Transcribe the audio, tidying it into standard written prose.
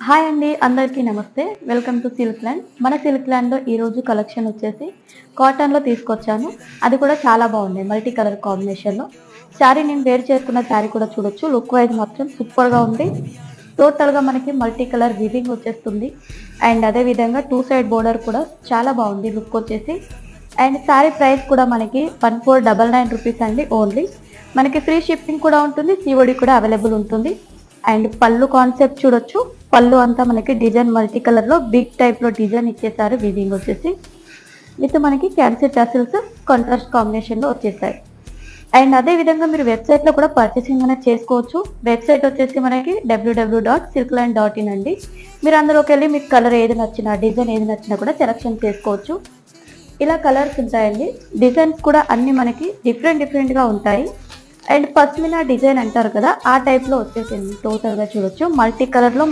Hi అండి, అందరికీ నమస్తే. Welcome to silk land. మన సిల్క్ ల్యాండ్‌లో ఈరోజు కలెక్షన్ వచ్చేసి కాటన్‌లో తీసుకొచ్చాను. అది కూడా చాలా బాగుంది. మల్టీ కలర్ కాంబినేషన్‌లో. శారీ నేను వేర్ చేసుకున్న శారీ కూడా చూడొచ్చు. లుక్ వైజ్ మాత్రం సూపర్‌గా ఉంది. టోటల్‌గా మనకి మల్టీ కలర్ వీవింగ్ వచ్చేస్తుంది. అండ్ అదే విధంగా 2 సైడ్ బోర్డర్ కూడా చాలా బాగుంది లుక్ వచ్చేసి. అండ్ శారీ ప్రైస్ కూడా మనకి 1499 రూపీస్ అండి ఓన్లీ. మనకి ఫ్రీ షిప్పింగ్ కూడా ఉంటుంది. సిఓడి కూడా అవైలబుల్ ఉంటుంది. అండ్ పళ్ళు కాన్సెప్ట్ చూడొచ్చు. పళ్ళు అంతా మనకి డిజైన్ మల్టీ కలర్ లో బిగ్ టైప్ లో డిజైన్ ఇచ్చేసారు. వీవింగ్ వచ్చేసి విత్ మనకి క్యాన్సర్ టసల్స్ కాంట్రాస్ట్ కాంబినేషన్ లో వచ్చేసాయి. అండ్ అదే విధంగా మీరు వెబ్సైట్ లో కూడా పర్చేసింగ్ అనేది చేసుకోవచ్చు. వెబ్సైట్ వచ్చేసి మనకి www.silkline.in అండి. మీరు అందులోకి వెళ్ళి మీకు కలర్ ఏది నచ్చినా డిజైన్ ఏది నచ్చినా కూడా సెలెక్షన్ చేసుకోవచ్చు. ఇలా కలర్స్ ఉంటాయండి. డిజైన్స్ కూడా అన్ని మనకి డిఫరెంట్ గా ఉంటాయి. అండ్ పస్మినా డిజైన్ అంటారు కదా, ఆ టైప్ లో వచ్చేసింది. టోటల్ గా చూడొచ్చు మల్టీ కలర్ లో